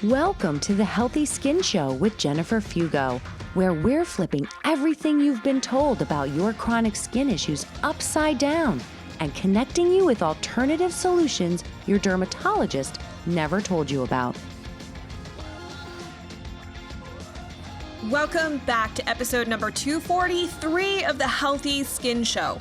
Welcome to the Healthy Skin Show with Jennifer Fugo, where we're flipping everything you've been told about your chronic skin issues upside down and connecting you with alternative solutions your dermatologist never told you about. Welcome back to episode number 243 of the Healthy Skin Show.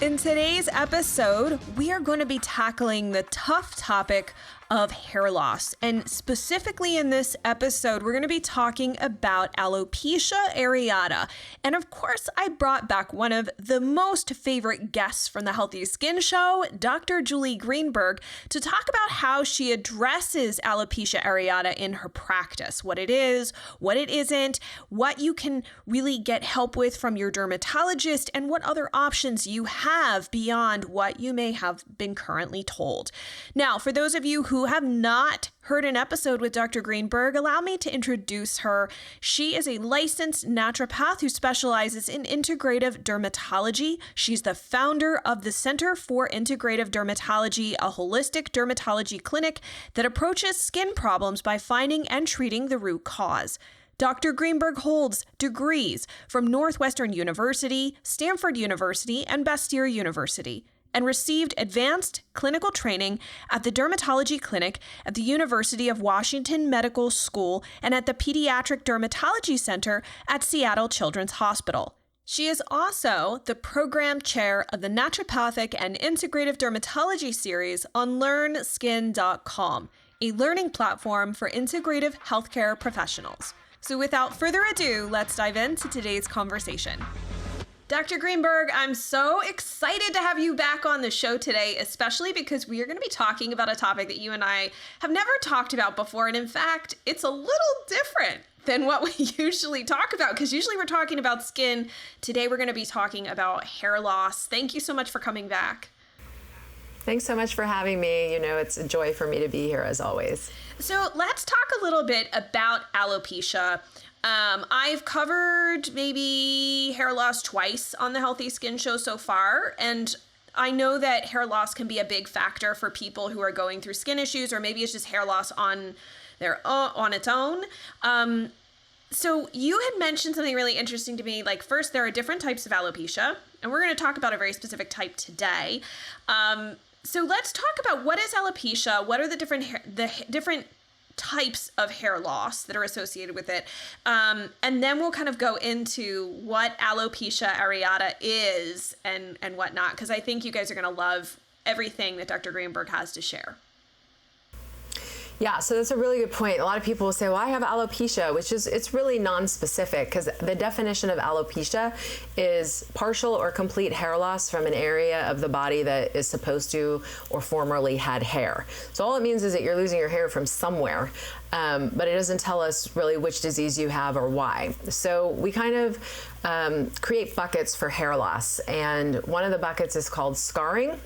In today's episode, we are going to be tackling the tough topic of hair loss. And specifically in this episode, we're going to be talking about alopecia areata. And of course, I brought back one of the most favorite guests from the Healthy Skin Show, Dr. Julie Greenberg, to talk about how she addresses alopecia areata in her practice, what it is, what it isn't, what you can really get help with from your dermatologist, and what other options you have beyond what you may have been currently told. Now, for those of you who have not heard an episode with Dr. Greenberg, allow me to introduce her. She is a licensed naturopath who specializes in integrative dermatology. She's the founder of the Center for Integrative Dermatology, a holistic dermatology clinic that approaches skin problems by finding and treating the root cause. Dr. Greenberg holds degrees from Northwestern University, Stanford University, and Bastyr University, and received advanced clinical training at the Dermatology Clinic at the University of Washington Medical School and at the Pediatric Dermatology Center at Seattle Children's Hospital. She is also the program chair of the Naturopathic and Integrative Dermatology series on LearnSkin.com, a learning platform for integrative healthcare professionals. So without further ado, let's dive into today's conversation. Dr. Greenberg, I'm so excited to have you back on the show today, especially because we are going to be talking about a topic that you and I have never talked about before. And in fact, it's a little different than what we usually talk about, because usually we're talking about skin. Today, we're going to be talking about hair loss. Thank you so much for coming back. Thanks so much for having me. You know, it's a joy for me to be here as always. So let's talk a little bit about alopecia. I've covered maybe hair loss twice on the Healthy Skin Show so far, and I know that hair loss can be a big factor for people who are going through skin issues, or maybe it's just hair loss on its own. So you had mentioned something really interesting to me. Like, first, there are different types of alopecia, and we're going to talk about a very specific type today. So let's talk about what is alopecia, what are the different types of hair loss that are associated with it. And then we'll kind of go into what alopecia areata is and whatnot, because I think you guys are going to love everything that Dr. Greenberg has to share. Yeah, so that's a really good point. A lot of people will say, well, I have alopecia, which is, it's really non-specific, because the definition of alopecia is partial or complete hair loss from an area of the body that is supposed to or formerly had hair. So all it means is that you're losing your hair from somewhere, but it doesn't tell us really which disease you have or why. So we kind of create buckets for hair loss, and one of the buckets is called scarring.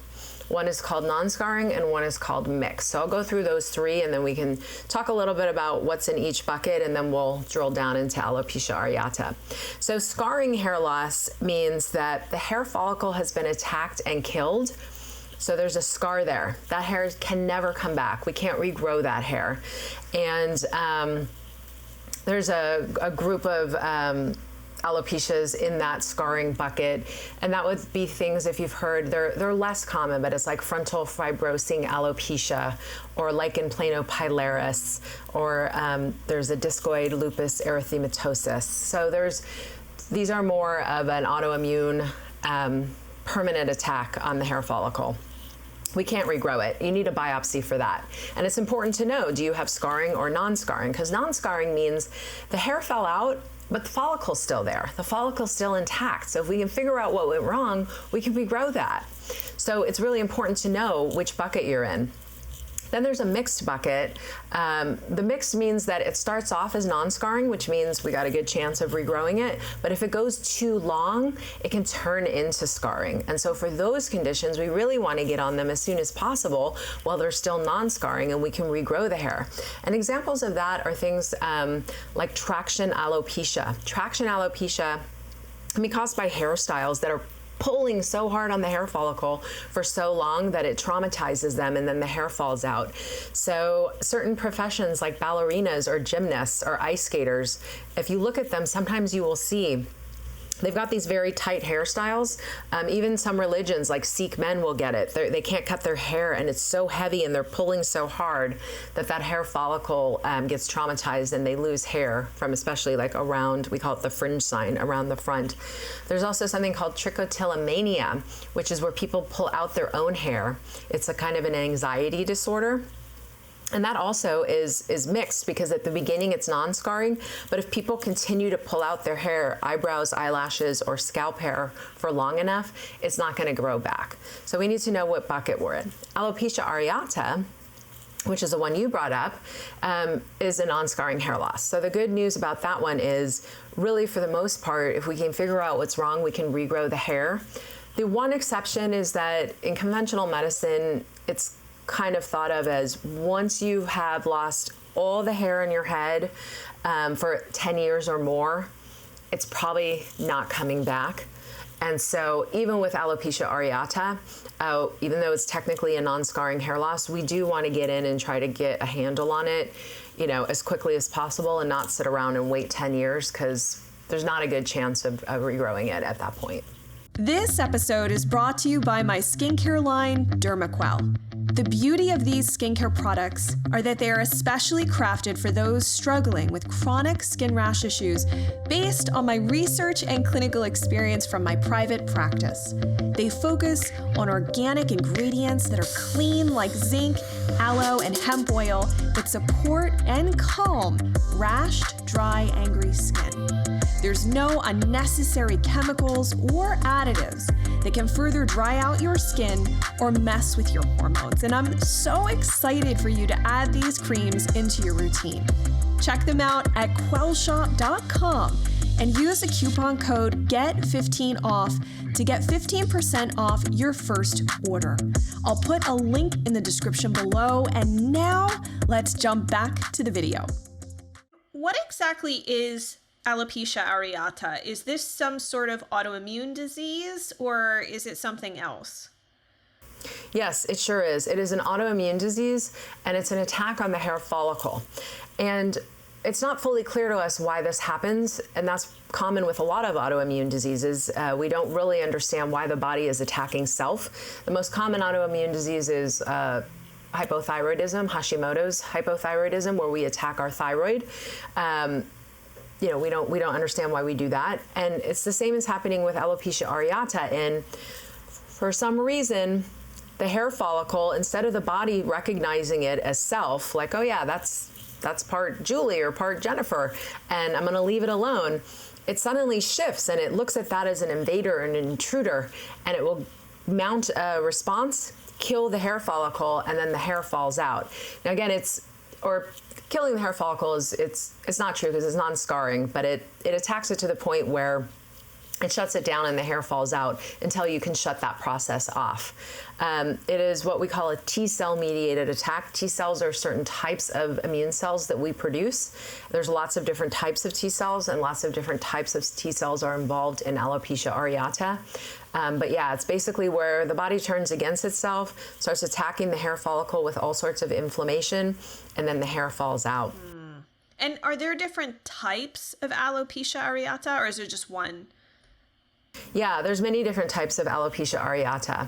One is called non-scarring, and one is called mixed. So I'll go through those three, and then we can talk a little bit about what's in each bucket, and then we'll drill down into alopecia areata. So scarring hair loss means that the hair follicle has been attacked and killed. So there's a scar there. That hair can never come back. We can't regrow that hair. And there's a group of alopecias in that scarring bucket, and that would be things, if you've heard, they're less common, but it's like frontal fibrosing alopecia, or lichen planopilaris, or there's a discoid lupus erythematosus. So these are more of an autoimmune permanent attack on the hair follicle. We can't regrow it. You need a biopsy for that. And it's important to know, do you have scarring or non-scarring? Because non-scarring means the hair fell out, but the follicle's still there. The follicle's still intact. So if we can figure out what went wrong, we can regrow that. So it's really important to know which bucket you're in. Then there's a mixed bucket. The mixed means that it starts off as non-scarring, which means we got a good chance of regrowing it. But if it goes too long, it can turn into scarring. And so for those conditions, we really want to get on them as soon as possible while they're still non-scarring and we can regrow the hair. And examples of that are things like traction alopecia. Traction alopecia can be caused by hairstyles that are pulling so hard on the hair follicle for so long that it traumatizes them and then the hair falls out. So certain professions like ballerinas or gymnasts or ice skaters, if you look at them, sometimes you will see they've got these very tight hairstyles. Even some religions, like Sikh men, will get it. They can't cut their hair, and it's so heavy, and they're pulling so hard that hair follicle gets traumatized, and they lose hair from, especially like around, we call it the fringe sign, around the front. There's also something called trichotillomania, which is where people pull out their own hair. It's a kind of an anxiety disorder. And that also is mixed, because at the beginning it's non-scarring, but if people continue to pull out their hair, eyebrows, eyelashes, or scalp hair for long enough, it's not going to grow back. So we need to know what bucket we're in. Alopecia areata, which is the one you brought up, is a non-scarring hair loss. So the good news about that one is, really for the most part, if we can figure out what's wrong, we can regrow the hair. The one exception is that in conventional medicine, it's kind of thought of as, once you have lost all the hair in your head for 10 years or more, it's probably not coming back. And so even with alopecia areata, even though it's technically a non-scarring hair loss, we do want to get in and try to get a handle on it, as quickly as possible, and not sit around and wait 10 years, because there's not a good chance of regrowing it at that point. This episode is brought to you by my skincare line, DermaQuell. The beauty of these skincare products are that they are especially crafted for those struggling with chronic skin rash issues based on my research and clinical experience from my private practice. They focus on organic ingredients that are clean, like zinc, aloe, and hemp oil, that support and calm rashed, dry, angry skin. There's no unnecessary chemicals or additives that can further dry out your skin or mess with your hormones. And I'm so excited for you to add these creams into your routine. Check them out at quellshop.com and use the coupon code GET15OFF to get 15% off your first order. I'll put a link in the description below, and now let's jump back to the video. What exactly is alopecia areata? Is this some sort of autoimmune disease, or is it something else? Yes, it sure is. It is an autoimmune disease, and it's an attack on the hair follicle. And it's not fully clear to us why this happens, and that's common with a lot of autoimmune diseases. We don't really understand why the body is attacking self. The most common autoimmune disease is hypothyroidism, Hashimoto's hypothyroidism, where we attack our thyroid. We don't understand why we do that. And it's the same as happening with alopecia areata. And for some reason, the hair follicle, instead of the body recognizing it as self, like, oh yeah, that's part Julie or part Jennifer, and I'm gonna leave it alone, it suddenly shifts and it looks at that as an invader and an intruder, and it will mount a response, kill the hair follicle, and then the hair falls out. Now again, killing the hair follicle it's not true, because it's non-scarring, but it attacks it to the point where it shuts it down and the hair falls out until you can shut that process off. It is what we call a T-cell mediated attack. T-cells are certain types of immune cells that we produce. There's lots of different types of T-cells, and lots of different types of T-cells are involved in alopecia areata. But yeah, it's basically where the body turns against itself, starts attacking the hair follicle with all sorts of inflammation, and then the hair falls out. And are there different types of alopecia areata, or is there just one? Yeah, there's many different types of alopecia areata.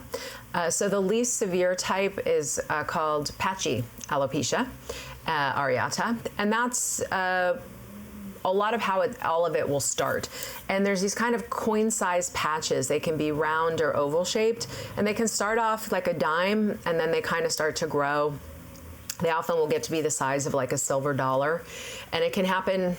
So the least severe type is called patchy alopecia areata, and that's a lot of how all of it will start. And there's these kind of coin-sized patches. They can be round or oval shaped, and they can start off like a dime, and then they kind of start to grow. They often will get to be the size of like a silver dollar, and it can happen,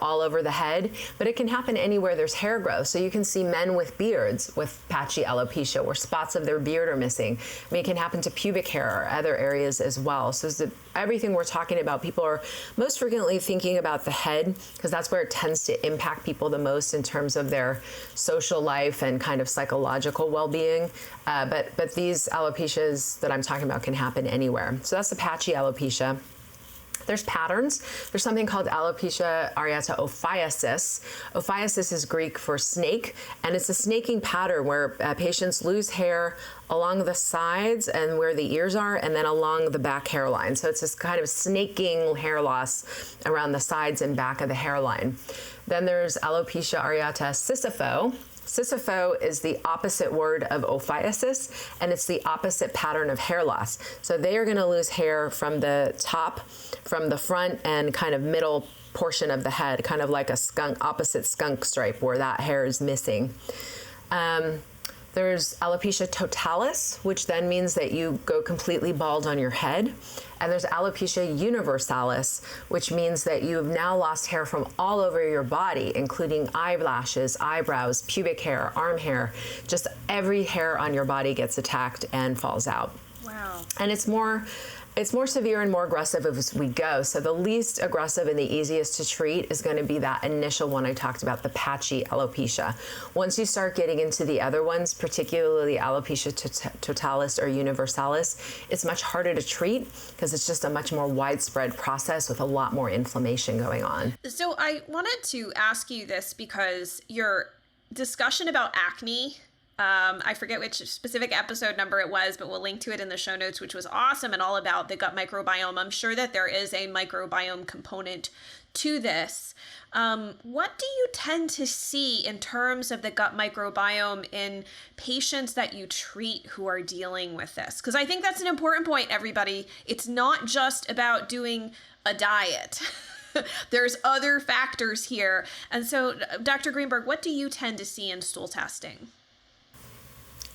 all over the head, but it can happen anywhere there's hair growth. So you can see men with beards with patchy alopecia, where spots of their beard are missing. I mean, it can happen to pubic hair or other areas as well. So everything we're talking about, people are most frequently thinking about the head, because that's where it tends to impact people the most in terms of their social life and kind of psychological well-being. But these alopecias that I'm talking about can happen anywhere. So that's the patchy alopecia. There's patterns. There's something called alopecia areata ophiacis. Ophiacis is Greek for snake, and it's a snaking pattern where patients lose hair along the sides and where the ears are, and then along the back hairline. So it's this kind of snaking hair loss around the sides and back of the hairline. Then there's alopecia areata sisypho. Sisypho is the opposite word of ophiacis, and it's the opposite pattern of hair loss. So they are going to lose hair from the top, from the front, and kind of middle portion of the head, kind of like a opposite skunk stripe where that hair is missing. There's alopecia totalis, which then means that you go completely bald on your head. And there's alopecia universalis, which means that you've now lost hair from all over your body, including eyelashes, eyebrows, pubic hair, arm hair. Just every hair on your body gets attacked and falls out. Wow. And it's more severe and more aggressive as we go. So the least aggressive and the easiest to treat is going to be that initial one I talked about, the patchy alopecia. Once you start getting into the other ones, particularly alopecia totalis or universalis, it's much harder to treat because it's just a much more widespread process with a lot more inflammation going on. So I wanted to ask you this because your discussion about acne, I forget which specific episode number it was, but we'll link to it in the show notes, which was awesome and all about the gut microbiome. I'm sure that there is a microbiome component to this. What do you tend to see in terms of the gut microbiome in patients that you treat who are dealing with this? Because I think that's an important point, everybody. It's not just about doing a diet. There's other factors here. And so, Dr. Greenberg, what do you tend to see in stool testing?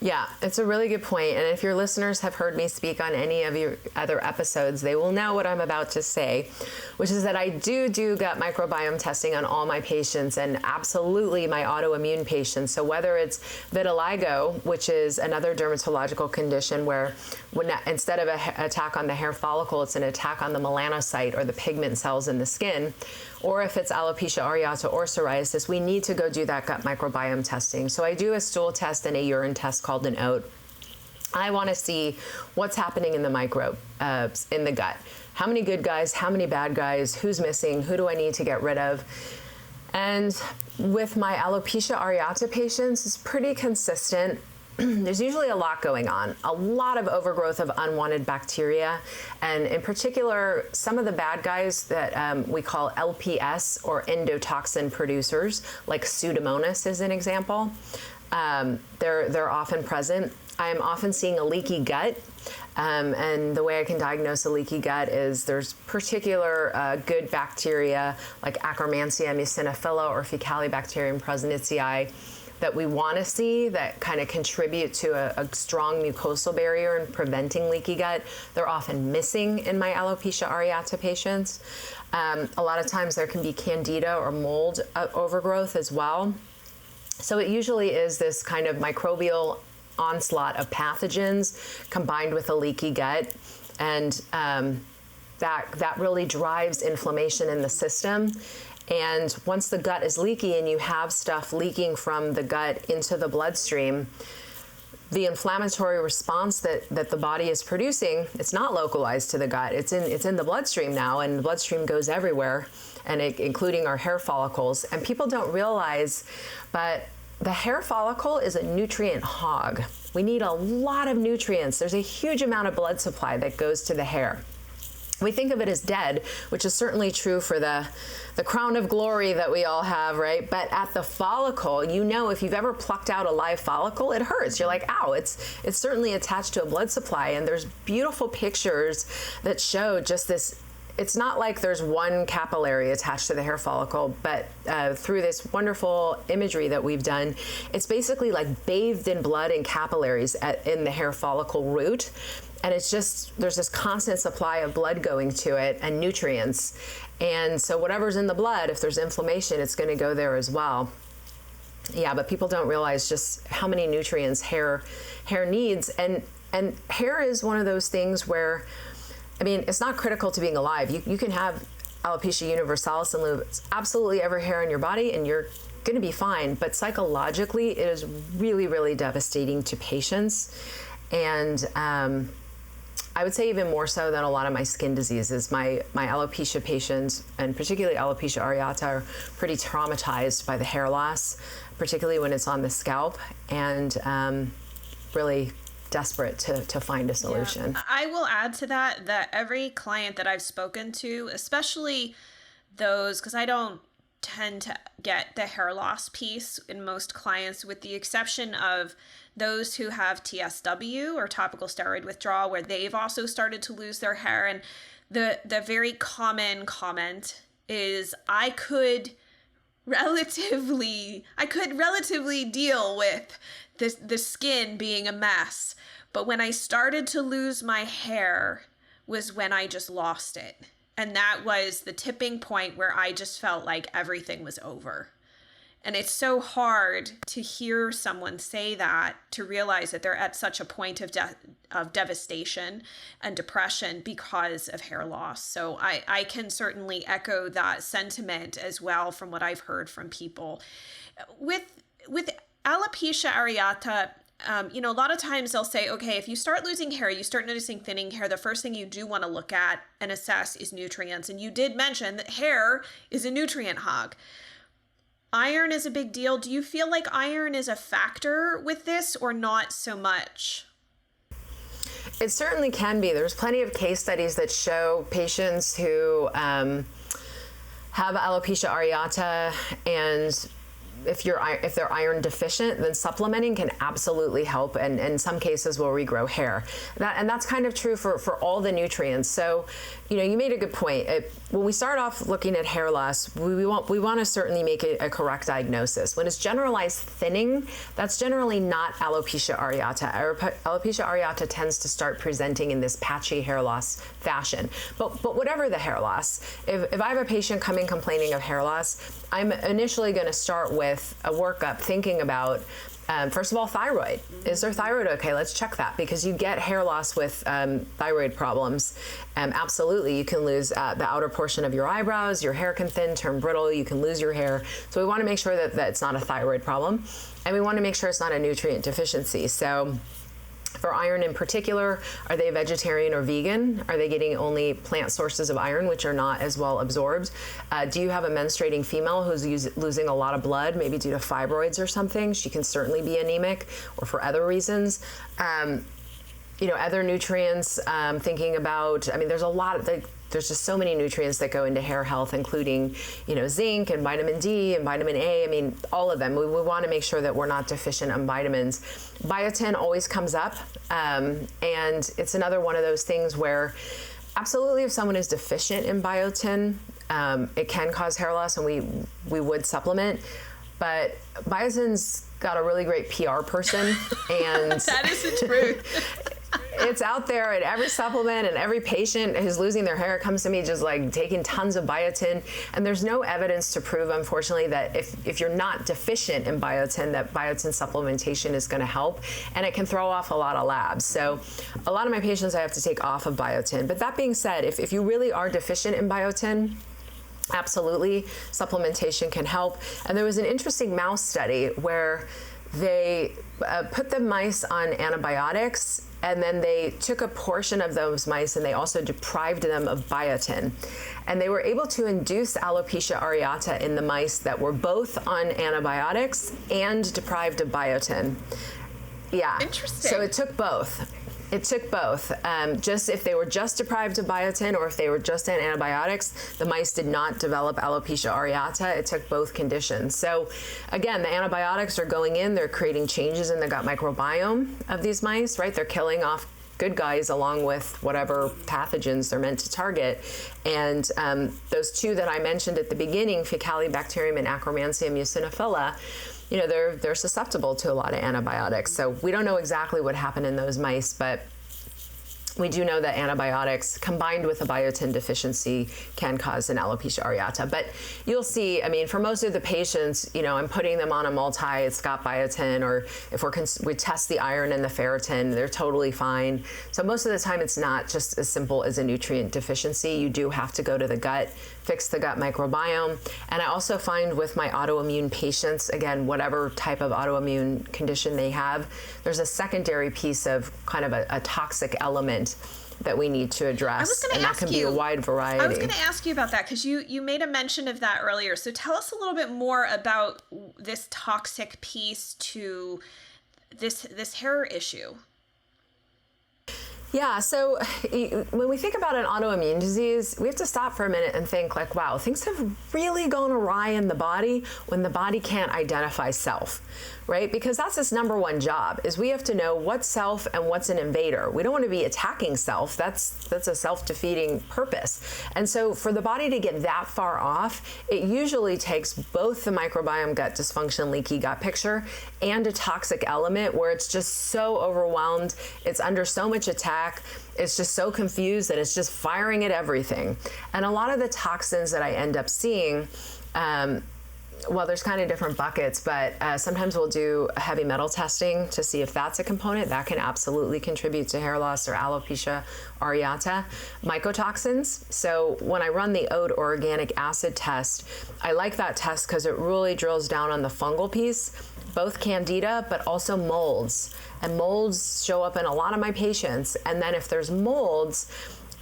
Yeah, it's a really good point. And if your listeners have heard me speak on any of your other episodes, they will know what I'm about to say, which is that I do gut microbiome testing on all my patients and absolutely my autoimmune patients. So whether it's vitiligo, which is another dermatological condition where instead of an attack on the hair follicle, it's an attack on the melanocyte or the pigment cells in the skin, or if it's alopecia areata or psoriasis, we need to go do that gut microbiome testing. So I do a stool test and a urine test called an OAT. I want to see what's happening in the microbes in the gut. How many good guys, how many bad guys, who's missing, who do I need to get rid of? And with my alopecia areata patients, it's pretty consistent. There's usually a lot going on, a lot of overgrowth of unwanted bacteria, and in particular, some of the bad guys that we call LPS or endotoxin producers, like Pseudomonas is an example. They're often present. I'm often seeing a leaky gut, and the way I can diagnose a leaky gut is there's particular good bacteria like Akkermansia muciniphila or Fecalibacterium prausnitzii that we want to see that kind of contribute to a strong mucosal barrier in preventing leaky gut. They're often missing in my alopecia areata patients. A lot of times there can be candida or mold overgrowth as well. So it usually is this kind of microbial onslaught of pathogens combined with a leaky gut, and that really drives inflammation in the system. And once the gut is leaky and you have stuff leaking from the gut into the bloodstream, the inflammatory response that the body is producing, it's not localized to the gut. It's in the bloodstream now, and the bloodstream goes everywhere, and including our hair follicles. And people don't realize, but the hair follicle is a nutrient hog. We need a lot of nutrients. There's a huge amount of blood supply that goes to the hair. We think of it as dead, which is certainly true for the crown of glory that we all have, right? But at the follicle, you know, if you've ever plucked out a live follicle, it hurts. You're like, ow, it's certainly attached to a blood supply. And there's beautiful pictures that show just this. It's not like there's one capillary attached to the hair follicle, but through this wonderful imagery that we've done, it's basically like bathed in blood and capillaries in the hair follicle root. And it's just, there's this constant supply of blood going to it and nutrients. And so whatever's in the blood, if there's inflammation, it's going to go there as well. Yeah, but people don't realize just how many nutrients hair needs. And hair is one of those things where, I mean, it's not critical to being alive. You can have alopecia universalis and lose absolutely every hair on your body and you're going to be fine. But psychologically, it is really, really devastating to patients. And I would say even more so than a lot of my skin diseases. My alopecia patients, and particularly alopecia areata, are pretty traumatized by the hair loss, particularly when it's on the scalp, and really desperate to find a solution. Yeah. I will add to that every client that I've spoken to, especially those, because I don't tend to get the hair loss piece in most clients, with the exception of those who have TSW or topical steroid withdrawal, where they've also started to lose their hair. And the very common comment is, I could relatively deal with the skin being a mess, but when I started to lose my hair was when I just lost it. And that was the tipping point where I just felt like everything was over. And it's so hard to hear someone say that, to realize that they're at such a point of devastation and depression because of hair loss. So I can certainly echo that sentiment as well from what I've heard from people. With alopecia areata, a lot of times they'll say, okay, if you start losing hair, you start noticing thinning hair, the first thing you do want to look at and assess is nutrients. And you did mention that hair is a nutrient hog. Iron is a big deal. Do you feel like iron is a factor with this, or not so much? It certainly can be. There's plenty of case studies that show patients who have alopecia areata, and if they're iron deficient, then supplementing can absolutely help, and in some cases will regrow hair. That's kind of true for all the nutrients. So, you made a good point. When we start off looking at hair loss, we want to certainly make it a correct diagnosis. When it's generalized thinning, that's generally not alopecia areata. Alopecia areata tends to start presenting in this patchy hair loss fashion. But whatever the hair loss, if I have a patient coming complaining of hair loss, I'm initially going to start with a workup thinking about, first of all, thyroid. Is their thyroid okay? Let's check that, because you get hair loss with thyroid problems. Absolutely, you can lose the outer portion of your eyebrows, your hair can thin, turn brittle, you can lose your hair. So we want to make sure that it's not a thyroid problem, and we want to make sure it's not a nutrient deficiency. So for iron in particular, are they vegetarian or vegan? Are they getting only plant sources of iron, which are not as well absorbed? Do you have a menstruating female who's losing a lot of blood, maybe due to fibroids or something? She can certainly be anemic, or for other reasons. Other nutrients, thinking about, there's just so many nutrients that go into hair health, including, zinc and vitamin D and vitamin A. All of them. We want to make sure that we're not deficient on vitamins. Biotin always comes up, and it's another one of those things where, absolutely, if someone is deficient in biotin, it can cause hair loss, and we would supplement. But biotin's got a really great PR person, and that is the truth. It's out there in every supplement, and every patient who's losing their hair comes to me just like taking tons of biotin. And there's no evidence to prove, unfortunately, that if you're not deficient in biotin, that biotin supplementation is going to help. And it can throw off a lot of labs. So a lot of my patients I have to take off of biotin. But that being said, if you really are deficient in biotin, absolutely, supplementation can help. And there was an interesting mouse study where they put the mice on antibiotics, and then they took a portion of those mice and they also deprived them of biotin. And they were able to induce alopecia areata in the mice that were both on antibiotics and deprived of biotin. Yeah. Interesting. So it took both. Just if they were just deprived of biotin, or if they were just on antibiotics, the mice did not develop alopecia areata. It took both conditions. So again, the antibiotics are going in, they're creating changes in the gut microbiome of these mice, right? They're killing off good guys along with whatever pathogens they're meant to target. And those two that I mentioned at the beginning, Faecalibacterium and Akkermansia muciniphila, they're susceptible to a lot of antibiotics. So we don't know exactly what happened in those mice, but we do know that antibiotics combined with a biotin deficiency can cause an alopecia areata. But you'll see, for most of the patients, I'm putting them on a multi, it's got biotin, or if we test the iron and the ferritin, they're totally fine. So most of the time it's not just as simple as a nutrient deficiency. You do have to go to the gut, fix the gut microbiome. And I also find with my autoimmune patients, again, whatever type of autoimmune condition they have, there's a secondary piece of kind of a toxic element that we need to address. And that can be a wide variety. I was going to ask you about that because you made a mention of that earlier. So tell us a little bit more about this toxic piece to this hair issue. Yeah, so when we think about an autoimmune disease, we have to stop for a minute and think like, wow, things have really gone awry in the body when the body can't identify self, right? Because that's its number one job, is we have to know what's self and what's an invader. We don't want to be attacking self. That's a self-defeating purpose. And so for the body to get that far off, it usually takes both the microbiome gut dysfunction, leaky gut picture, and a toxic element where it's just so overwhelmed, it's under so much attack, it's just so confused that it's just firing at everything. And a lot of the toxins that I end up seeing, well, there's kind of different buckets, but sometimes we'll do heavy metal testing to see if that's a component. That can absolutely contribute to hair loss or alopecia areata. Mycotoxins. So when I run the Ode organic acid test, I like that test because it really drills down on the fungal piece, both candida, but also molds. And molds show up in a lot of my patients. And then if there's molds,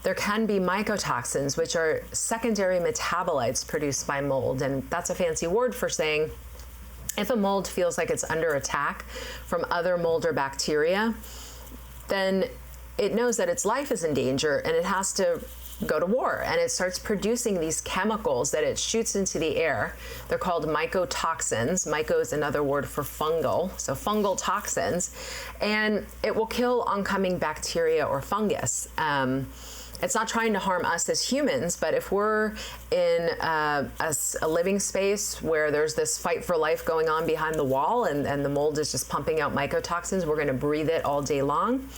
there can be mycotoxins, which are secondary metabolites produced by mold. And that's a fancy word for saying if a mold feels like it's under attack from other mold or bacteria, then it knows that its life is in danger and it has to go to war, and it starts producing these chemicals that it shoots into the air. They're called mycotoxins. Myco is another word for fungal, so fungal toxins, and it will kill oncoming bacteria or fungus. It's not trying to harm us as humans, but if we're in a living space where there's this fight for life going on behind the wall and the mold is just pumping out mycotoxins, we're going to breathe it all day long.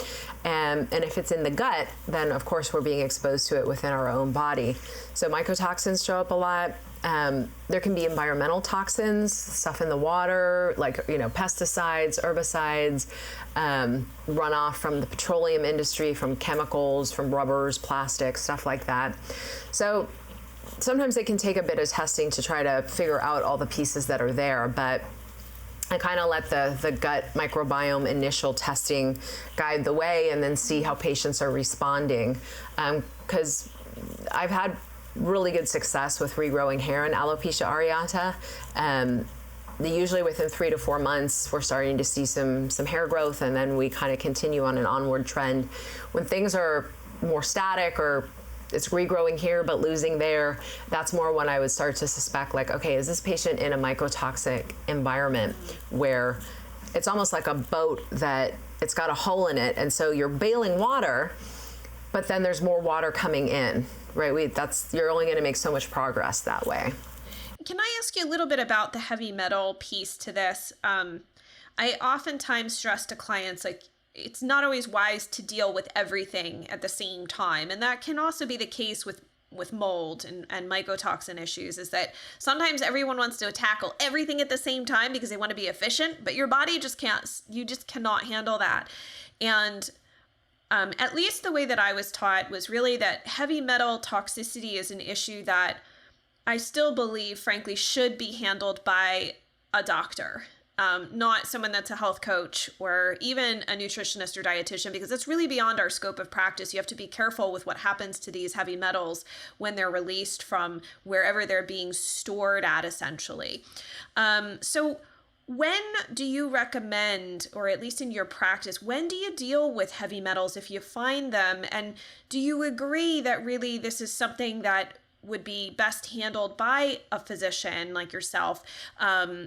And if it's in the gut, then of course we're being exposed to it within our own body. So mycotoxins show up a lot. There can be environmental toxins, stuff in the water, like, pesticides, herbicides, runoff from the petroleum industry, from chemicals, from rubbers, plastics, stuff like that. So sometimes it can take a bit of testing to try to figure out all the pieces that are there, but I kind of let the gut microbiome initial testing guide the way and then see how patients are responding. Because I've had really good success with regrowing hair in alopecia areata. Usually within 3 to 4 months, we're starting to see some hair growth, and then we kind of continue on an onward trend. When things are more static or it's regrowing here but losing there, that's more when I would start to suspect, like, okay, is this patient in a mycotoxic environment where it's almost like a boat that it's got a hole in it, and so you're bailing water, but then there's more water coming in, right? You're only going to make so much progress that way. Can I ask you a little bit about the heavy metal piece to this? I oftentimes stress to clients, like, it's not always wise to deal with everything at the same time. And that can also be the case with mold and mycotoxin issues, is that sometimes everyone wants to tackle everything at the same time because they want to be efficient, but your body just cannot handle that. And at least the way that I was taught was really that heavy metal toxicity is an issue that I still believe, frankly, should be handled by a doctor. Not someone that's a health coach or even a nutritionist or dietitian, because it's really beyond our scope of practice. You have to be careful with what happens to these heavy metals when they're released from wherever they're being stored at, essentially. So when do you recommend, or at least in your practice, when do you deal with heavy metals if you find them? And do you agree that really this is something that would be best handled by a physician like yourself,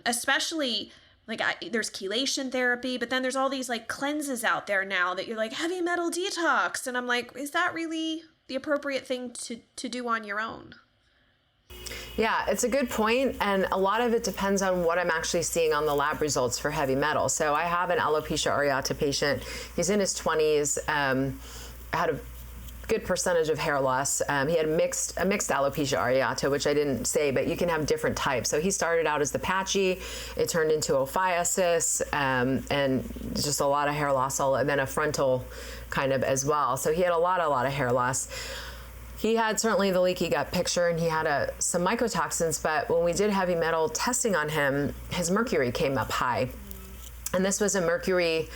especially there's chelation therapy, but then there's all these like cleanses out there now that you're like heavy metal detox. And I'm like, is that really the appropriate thing to do on your own? Yeah, it's a good point, and a lot of it depends on what I'm actually seeing on the lab results for heavy metal. So I have an alopecia areata patient. He's in his 20s, had a good percentage of hair loss. He had a mixed alopecia areata, which I didn't say, but you can have different types. So he started out as the patchy, it turned into ophiasis, and just a lot of hair loss, and then a frontal kind of as well. So he had a lot of hair loss. He had certainly the leaky gut picture, and he had some mycotoxins, but when we did heavy metal testing on him, his mercury came up high. And this was a mercury.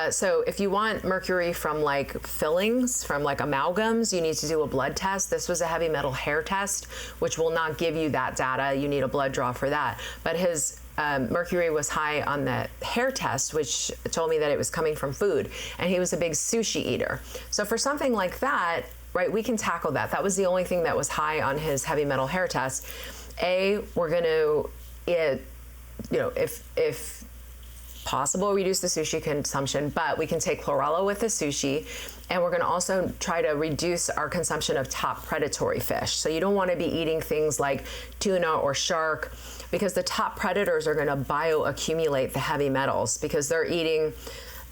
So if you want mercury from like fillings, from like amalgams, you need to do a blood test. This was a heavy metal hair test, which will not give you that data. You need a blood draw for that. But his mercury was high on the hair test, which told me that it was coming from food. And he was a big sushi eater. So for something like that, right, we can tackle that. That was the only thing that was high on his heavy metal hair test. We're going to, if possible, reduce the sushi consumption, but we can take chlorella with the sushi, and we're going to also try to reduce our consumption of top predatory fish. So you don't want to be eating things like tuna or shark, because the top predators are going to bioaccumulate the heavy metals because they're eating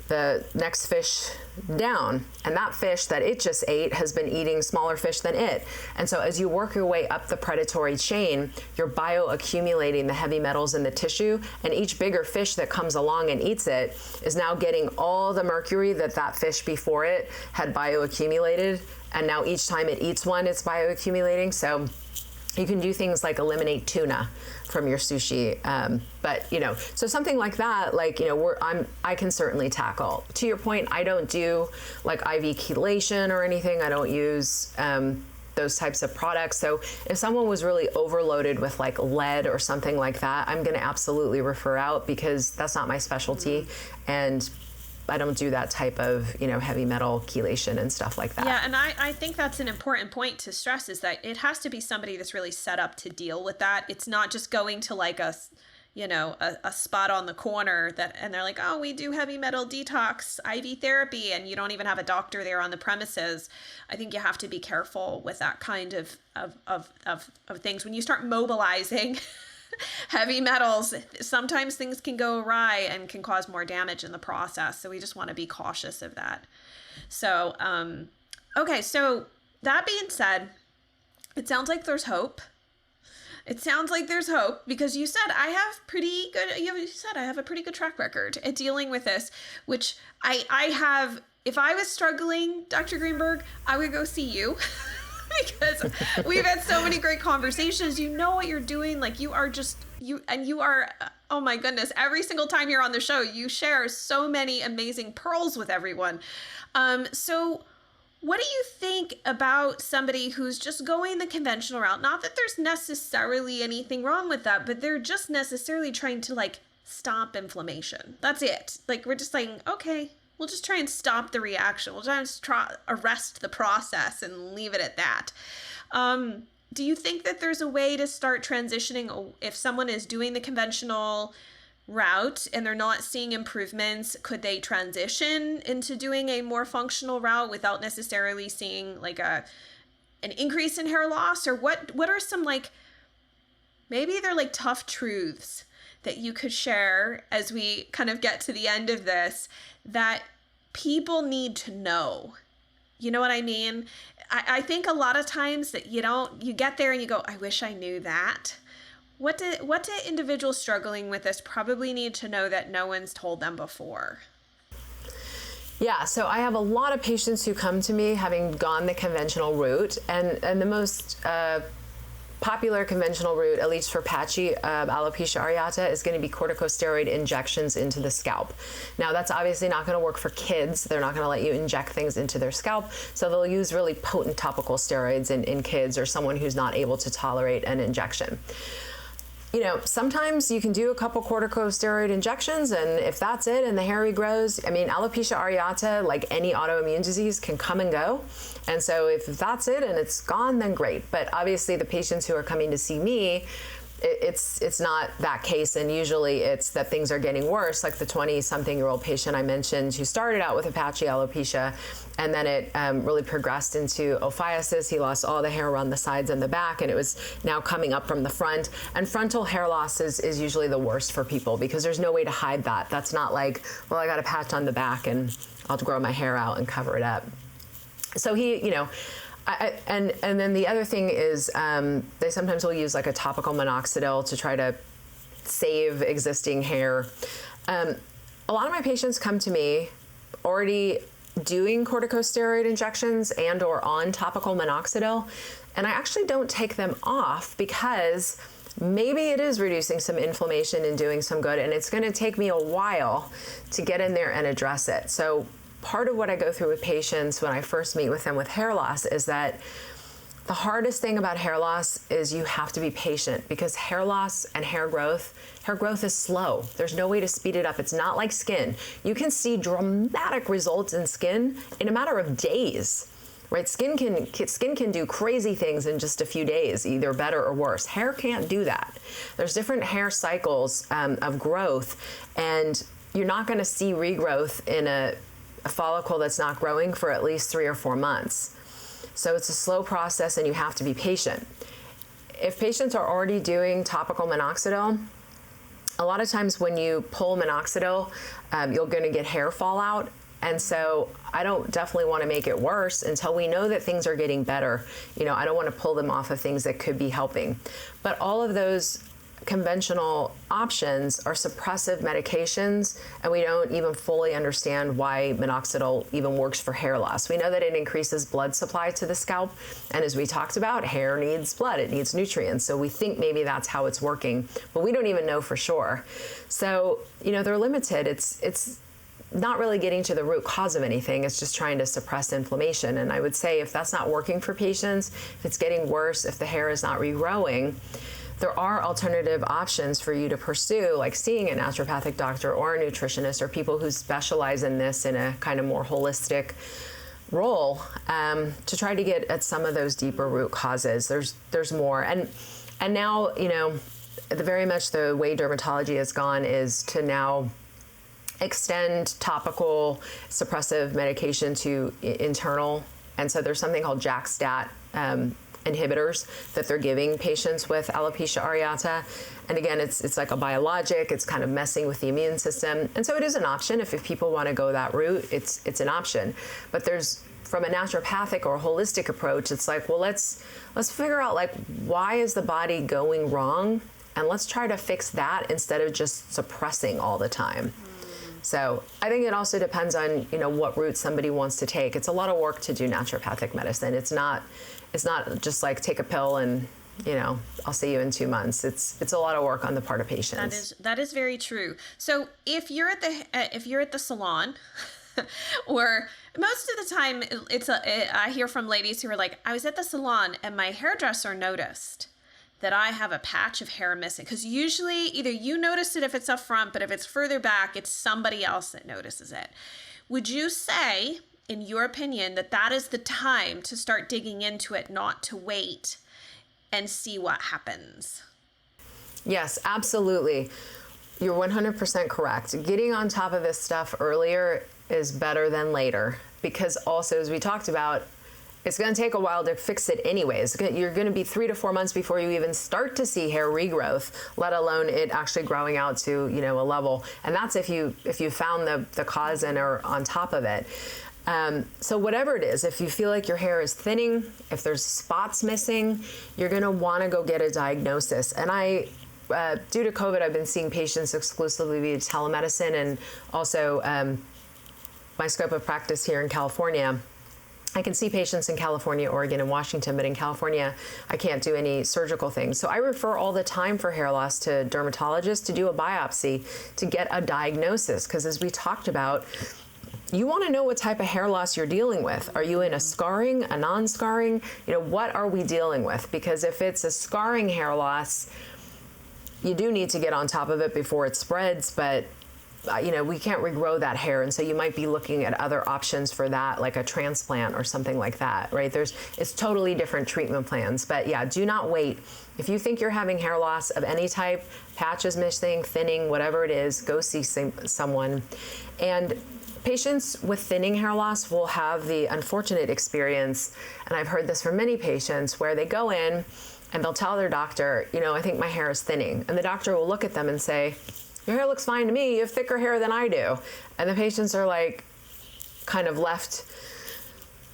the next fish down, and that fish that it just ate has been eating smaller fish than it. And so as you work your way up the predatory chain, you're bioaccumulating the heavy metals in the tissue, and each bigger fish that comes along and eats it is now getting all the mercury that that fish before it had bioaccumulated, and now each time it eats one, it's bioaccumulating. So you can do things like eliminate tuna from your sushi, but so something like that, like I can certainly tackle. To your point, I don't do like IV chelation or anything. I don't use those types of products. So if someone was really overloaded with like lead or something like that, I'm going to absolutely refer out, because that's not my specialty, and I don't do that type of, heavy metal chelation and stuff like that. Yeah, and I think that's an important point to stress, is that it has to be somebody that's really set up to deal with that. It's not just going to like a spot on the corner and they're like, oh, we do heavy metal detox IV therapy, and you don't even have a doctor there on the premises. I think you have to be careful with that kind of things. When you start mobilizing heavy metals, sometimes things can go awry and can cause more damage in the process. So we just want to be cautious of that. So, okay. So that being said, it sounds like there's hope. Because you said I have a pretty good track record at dealing with this, which I have. If I was struggling, Dr. Greenberg, I would go see you. Because we've had so many great conversations. You know what you're doing. Like you are, oh my goodness, every single time you're on the show, you share so many amazing pearls with everyone. So what do you think about somebody who's just going the conventional route? Not that there's necessarily anything wrong with that, but they're just necessarily trying to like stop inflammation. That's it. Like we're just saying, okay, we'll just try and stop the reaction. We'll just arrest the process and leave it at that. Do you think that there's a way to start transitioning if someone is doing the conventional route and they're not seeing improvements? Could they transition into doing a more functional route without necessarily seeing like an increase in hair loss? Or what are some like, maybe they're like tough truths that you could share as we kind of get to the end of this that people need to know? You know what I mean? I think a lot of times that you get there and you go, I wish I knew that. What do individuals struggling with this probably need to know that no one's told them before? Yeah, so I have a lot of patients who come to me having gone the conventional route, and the most popular conventional route, at least for patchy alopecia areata, is going to be corticosteroid injections into the scalp. Now, that's obviously not going to work for kids. They're not going to let you inject things into their scalp, so they'll use really potent topical steroids in kids or someone who's not able to tolerate an injection. Sometimes you can do a couple corticosteroid injections, and if that's it and the hair regrows, alopecia areata, like any autoimmune disease, can come and go. And so if that's it and it's gone, then great. But obviously the patients who are coming to see me, it's not that case, and usually it's that things are getting worse, like the 20-something-year-old patient I mentioned who started out with a patchy alopecia, and then it really progressed into ophiasis. He lost all the hair around the sides and the back, and it was now coming up from the front. And frontal hair loss is usually the worst for people because there's no way to hide that. That's not like, well, I got a patch on the back and I'll grow my hair out and cover it up. So and then the other thing is they sometimes will use like a topical minoxidil to try to save existing hair. A lot of my patients come to me already doing corticosteroid injections and or on topical minoxidil, And I actually don't take them off because maybe it is reducing some inflammation and doing some good, and it's going to take me a while to get in there and address it. So part of what I go through with patients when I first meet with them with hair loss is that the hardest thing about hair loss is you have to be patient, because hair loss and hair growth is slow. There's no way to speed it up. It's not like skin. You can see dramatic results in skin in a matter of days. Right? Skin can do crazy things in just a few days, either better or worse. Hair can't do that. There's different hair cycles of growth, and you're not going to see regrowth in a follicle that's not growing for at least 3 or 4 months. So it's a slow process, and you have to be patient. If patients are already doing topical minoxidil, a lot of times when you pull minoxidil, you're going to get hair fallout. And so I don't definitely want to make it worse until we know that things are getting better. You know, I don't want to pull them off of things that could be helping. But all of those conventional options are suppressive medications, and we don't even fully understand why minoxidil even works for hair loss. We know that it increases blood supply to the scalp, and as we talked about, hair needs blood, it needs nutrients, so we think maybe that's how it's working, but we don't even know for sure. So, you know, they're limited. It's not really getting to the root cause of anything. It's just trying to suppress inflammation. And I would say if that's not working for patients, if it's getting worse, if the hair is not regrowing, there are alternative options for you to pursue, like seeing a naturopathic doctor or a nutritionist or people who specialize in this in a kind of more holistic role, to try to get at some of those deeper root causes. There's more. And now, you know, very much the way dermatology has gone is to now extend topical suppressive medication to internal. And so there's something called JAK-STAT inhibitors that they're giving patients with alopecia areata. And again, it's like a biologic, it's kind of messing with the immune system. And so it is an option. If people want to go that route, it's an option. But there's, from a naturopathic or holistic approach, it's like, well, let's figure out, like, why is the body going wrong? And let's try to fix that instead of just suppressing all the time. So I think it also depends on, you know, what route somebody wants to take. It's a lot of work to do naturopathic medicine. It's not just like take a pill and, you know, I'll see you in 2 months. It's a lot of work on the part of patients. That is very true. So if you're at the salon, or most of the time I hear from ladies who are like, I was at the salon and my hairdresser noticed that I have a patch of hair missing. Because usually either you notice it if it's up front, but if it's further back, it's somebody else that notices it. Would you say, in your opinion, that is the time to start digging into it, not to wait and see what happens? Yes, absolutely. You're 100% correct. Getting on top of this stuff earlier is better than later, because also, as we talked about, it's going to take a while to fix it anyways. You're going to be 3 to 4 months before you even start to see hair regrowth, let alone it actually growing out to, you know, a level. And that's if you found the cause and are on top of it. So whatever it is, if you feel like your hair is thinning, if there's spots missing, you're going to want to go get a diagnosis. And due to COVID, I've been seeing patients exclusively via telemedicine, and also my scope of practice here in California. I can see patients in California, Oregon, and Washington, but in California, I can't do any surgical things. So I refer all the time for hair loss to dermatologists to do a biopsy to get a diagnosis, because as we talked about, you want to know what type of hair loss you're dealing with. Are you in a scarring, a non-scarring? You know, what are we dealing with? Because if it's a scarring hair loss, you do need to get on top of it before it spreads, but you know, we can't regrow that hair, and so you might be looking at other options for that, like a transplant or something like that, right? It's totally different treatment plans, but yeah, do not wait. If you think you're having hair loss of any type, patches missing, thinning, whatever it is, go see someone. And patients with thinning hair loss will have the unfortunate experience, and I've heard this from many patients, where they go in and they'll tell their doctor, you know, I think my hair is thinning, and the doctor will look at them and say, your hair looks fine to me, you have thicker hair than I do. And the patients are like kind of left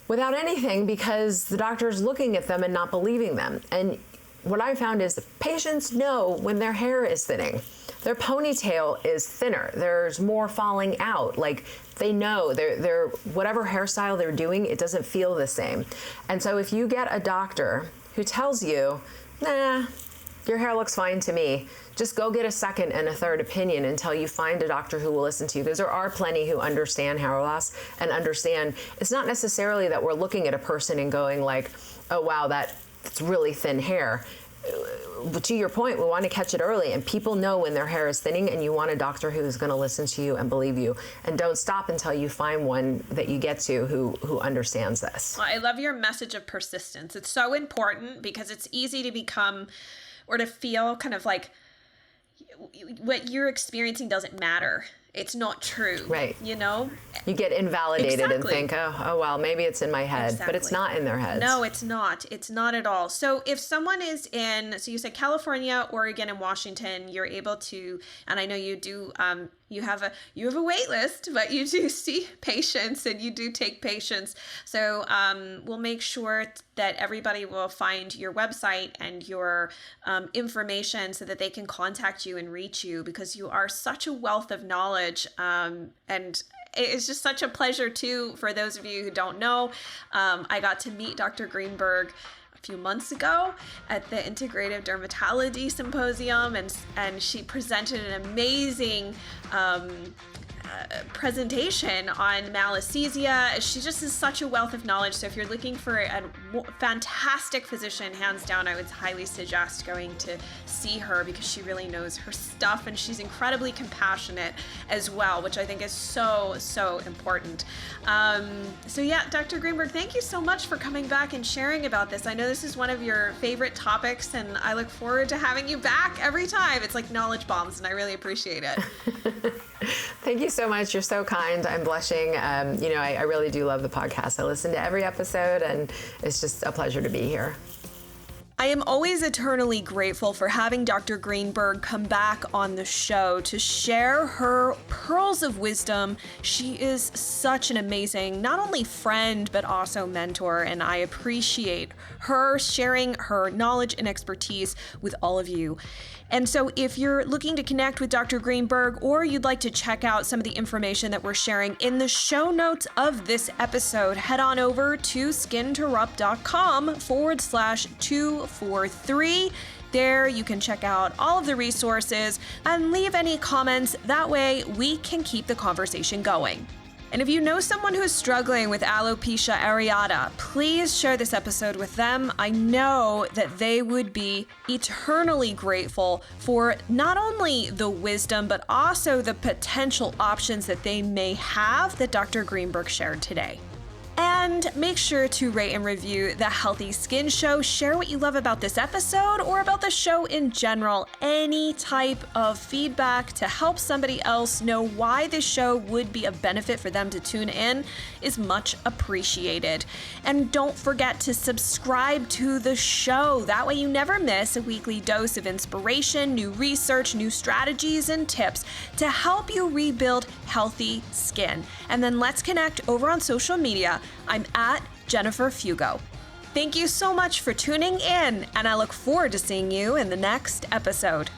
without anything because the doctor's looking at them and not believing them. And what I found is patients know when their hair is thinning. Their ponytail is thinner. There's more falling out. Like, they know whatever hairstyle they're doing, it doesn't feel the same. And so if you get a doctor who tells you, nah, your hair looks fine to me, just go get a second and a third opinion until you find a doctor who will listen to you. Because there are plenty who understand hair loss and understand it's not necessarily that we're looking at a person and going like, oh wow, that's really thin hair. But to your point, we want to catch it early, and people know when their hair is thinning, and you want a doctor who is going to listen to you and believe you. And don't stop until you find one that you get to who understands this. Well, I love your message of persistence. It's so important because it's easy to become or to feel kind of like what you're experiencing doesn't matter. It's not true. Right. You know? You get invalidated and think, oh, well, maybe it's in my head. Exactly. But it's not in their heads. No, it's not. It's not at all. So if someone is so you said California, Oregon, and Washington, you're able to, and I know you do, you have a wait list, but you do see patients and you do take patients. So we'll make sure that everybody will find your website and your information so that they can contact you and reach you, because you are such a wealth of knowledge. And it's just such a pleasure too, for those of you who don't know, I got to meet Dr. Greenberg a few months ago at the Integrative Dermatology Symposium, and she presented an amazing presentation on malassezia. She just is such a wealth of knowledge. So if you're looking for a fantastic physician, hands down, I would highly suggest going to see her, because she really knows her stuff, and she's incredibly compassionate as well, which I think is so, so important. So yeah, Dr. Greenberg, thank you so much for coming back and sharing about this. I know this is one of your favorite topics, and I look forward to having you back every time. It's like knowledge bombs, and I really appreciate it. Thank you so much. You're so kind. I'm blushing. I really do love the podcast. I listen to every episode, and it's just a pleasure to be here. I am always eternally grateful for having Dr. Greenberg come back on the show to share her pearls of wisdom. She is such an amazing, not only friend, but also mentor, and I appreciate her sharing her knowledge and expertise with all of you. And so if you're looking to connect with Dr. Greenberg, or you'd like to check out some of the information that we're sharing in the show notes of this episode, head on over to skinterrupt.com/243. There you can check out all of the resources and leave any comments. That way we can keep the conversation going. And if you know someone who is struggling with alopecia areata, please share this episode with them. I know that they would be eternally grateful for not only the wisdom, but also the potential options that they may have that Dr. Greenberg shared today. And make sure to rate and review The Healthy Skin Show. Share what you love about this episode or about the show in general. Any type of feedback to help somebody else know why this show would be a benefit for them to tune in is much appreciated. And don't forget to subscribe to the show. That way you never miss a weekly dose of inspiration, new research, new strategies, and tips to help you rebuild healthy skin. And then let's connect over on social media. I'm at Jennifer Fugo. Thank you so much for tuning in, and I look forward to seeing you in the next episode.